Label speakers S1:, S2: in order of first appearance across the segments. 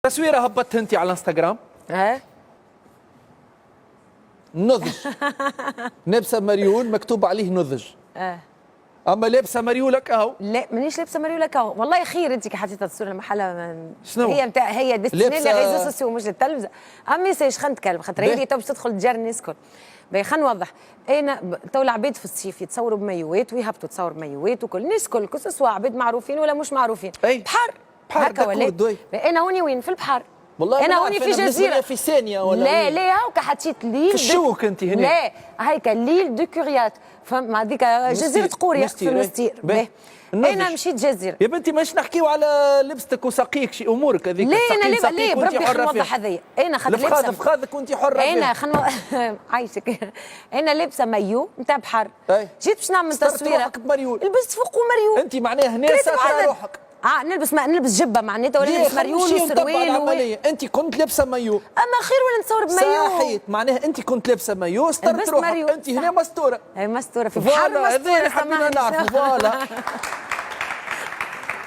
S1: تصويره هبطت انت على الانستغرام نضج لابسه مريول مكتوب عليه نضج اما لابسه مريولك اهو.
S2: لا مانيش لابسه مريولك اهو، والله خير انت كي حطيتها الصوره المحلة
S1: شنو
S2: هي نتاع هي ديستيني لي ريزو سوسيو مش للتلفزه. اما سايش خلينا نتكلم خاطر هي تو باش تدخل تجار الناس الكل. خلينا نوضح. انا تو العباد في الصيف يتصوروا بمايوات ويهبطوا تصور بمايوات وكل الناس الكل سواء عباد معروفين ولا مش معروفين.
S1: بحر
S2: هكا ولا انا هوني وين في البحر.
S1: والله
S2: انا هوني في جزيره
S1: في ثانيه ولا
S2: لا لا هاكا حطيت ليل
S1: في الشوك انت هنا.
S2: لا هيك ليل دو كوريات فما هذيك جزيره قوريا في المستير. انا مشيت جزيره
S1: يا بنتي مش نحكيو على لبستك وساقيك شي امورك هذيك.
S2: لا انا ليه بربي خلينا نوضح هذيا. انا خاطر
S1: لابسه فخاذك وانت حره
S2: انا خلينا عايشك. انا لابسه مايو نتاع بحر. جيت باش نعمل تصويره
S1: روحك بمريول.
S2: لبست فوق مريول.
S1: انت معناها هنا ساتره روحك.
S2: نلبس جبه معناتها ولا نلبس مريول وسروال
S1: انت كنت لابسه مايو.
S2: اما خير ولا نتصور بمايو.
S1: صحيت معناها انت كنت لابسه مايو سترت روحك. انت هنا مستوره.
S2: اي مستوره في البحر مستوره.
S1: هذا حبينا نعرفوا فوالا.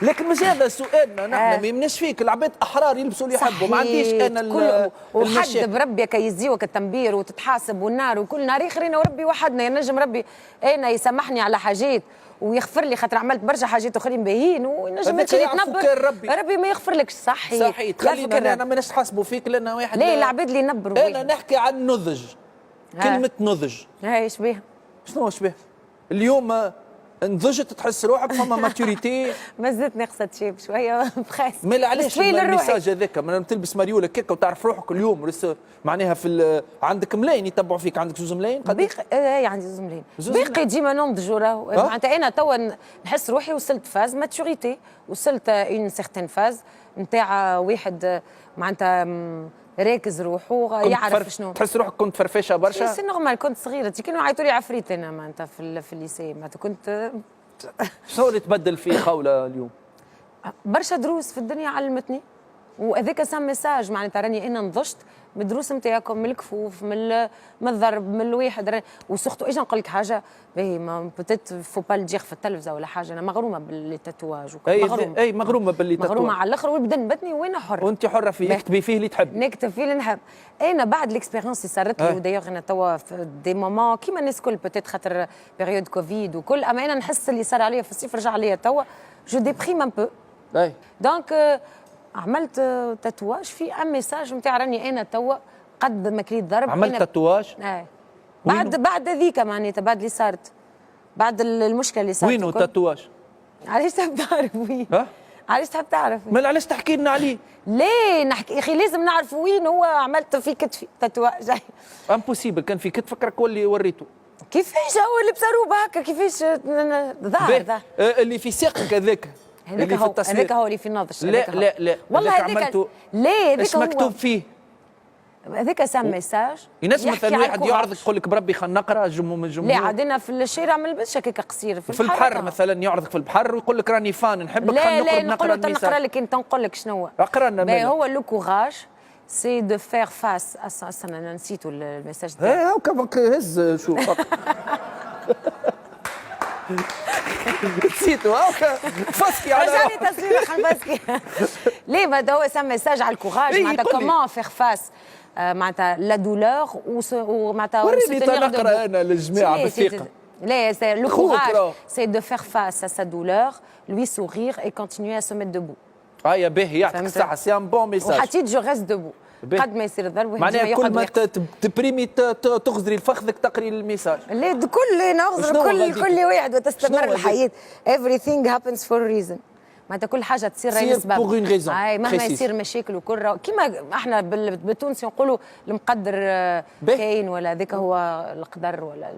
S1: لكن مش هذا سؤالنا نحن ما يمناش فيك العباد احرار يلبسوا اللي يحبوا. ما عنديش انا
S2: وحد بربي كي يزيوك التنبير وتتحاسب والنار وكل نهار اخرين وربي وحدنا ينجم ربي انا يسامحني على حاجات ويغفر لي خاطر عملت برشا حاجات اخرين باهيين ونجم يتنبر ربي ما يغفر لكش.
S1: صحيت خلينا انا ما نحاسبوا فيك لان واحد
S2: لا العباد اللي ينبروا.
S1: انا نحكي عن نضج. كلمه نضج
S2: هاي شبيه
S1: شنو شبيه اليوم نضجت تحس روحك فما ماتوريتي.
S2: مازلت ناقصه شيب شويه بخاس.
S1: ما علاش الميساج هذاك من تلبس مريولك هكا وتعرف روحك اليوم معناها في عندك ملايين يتبعوا فيك. عندك زوز ملايين قد
S2: عندي زوز ملايين باقي ديما ننضج راهو. معناتها انا توا نحس روحي وصلت فاز ماتوريتي وصلت اون سيغتين فاز نتاع واحد معناتها راكز روحه يعرف شنو.
S1: تحس روحك كنت فرفشه برشا؟
S2: سي نورمال كنت صغيره كانوا يعيطوا لي عفريت انا معناتها في الليسي معناتها كنت.
S1: شنو اللي تبدل في خوله اليوم؟
S2: برشا دروس في الدنيا علمتني وهذاك سام ميساج معناتها راني انا نضجت من الدروس نتاعكم من الكفوف من الضرب من الواحد وسختو. ايش نقول لك حاجه باهي ما بوتيت فو با الدير في التلفزه ولا حاجه. انا مغرومه بالتاتواج
S1: مغرومه بالتاتواج
S2: مغرومه على الاخر والبدن بتني وانا حره
S1: وانت حره فيه تكتبي فيه اللي تحب.
S2: نكتب فيه اللي نحب. انا بعد ليكسبيريونس اللي صارت لي ودايوغ انا توا في دي مومون كيما الناس الكل بوتيت خاطر بيريود كوفيد وكل. اما انا نحس اللي صار عليا في الصيف رجع عليا توا جو ديبريم ان بو. دونك عملت تاتواج في ان ميساج نتاع راني انا توا قد ما كريت ضرب.
S1: عملت تاتواج؟
S2: بعد هذيك معناتها بعد اللي صارت بعد المشكله اللي صارت.
S1: وينو التاتواج؟
S2: علاش تحب تعرف وين؟ علاش تحب تعرف؟
S1: ما علاش تحكي لنا عليه؟
S2: ليه نحكي يا اخي لازم نعرف وين هو. عملت في كتفي تاتواج.
S1: امبوسيبل كان في كتفك راك اللي وريته.
S2: كيفاش هو لبس روبه هكا كيفاش ظاهر
S1: اللي في ساقك هذاك اللي في التصوير
S2: هذاك هو اللي في النضج.
S1: لا
S2: والله هذاك لا هذاك
S1: هو مكتوب فيه
S2: هذاك سام ميساج.
S1: ينجم مثلا واحد يعرضك يقول لك بربي خلينا نقرا من الجمهور.
S2: لا عندنا في الشارع ما نلبسش هكاك قصير
S1: في البحر مثلا يعرضك في البحر ويقول لك راني فان نحبك خلينا نقرا الميساج.
S2: نقرا لك انت نقول لك شنو
S1: اقرا لنا.
S2: هو لو كوراج سي دو فير فاس. انا نسيتو الميساج
S1: تاعي. هاكا هز شوف نسيتو هاكا فاسكي على
S2: رجعني تصوير فاسكي. ليه ما هو سام ميساج على الكوراج معناتها كومون فيغ فاس معناتها لا دولور ومعناتها
S1: وريني تنقرا انا للجماعه بالثقه.
S2: لا le courage c'est de faire face à sa douleur lui sourire et continuer à se mettre debout.
S1: يا باهي يعطيك الصحه سي ان بون ميساج.
S2: وحطيت جو ريست دبو قد ما يصير الضرب
S1: معناها كل ما تبريمي تغزري لفخذك تقري الميساج.
S2: لا كل نغزر كل واحد وتستمر الحياه. everything happens for a reason معناتها كل حاجه تصير راهي لسبب. مهما يصير مشاكل وكل كيما احنا بالتونسي نقولوا المقدر كاين ولا ذاك هو القدر ولا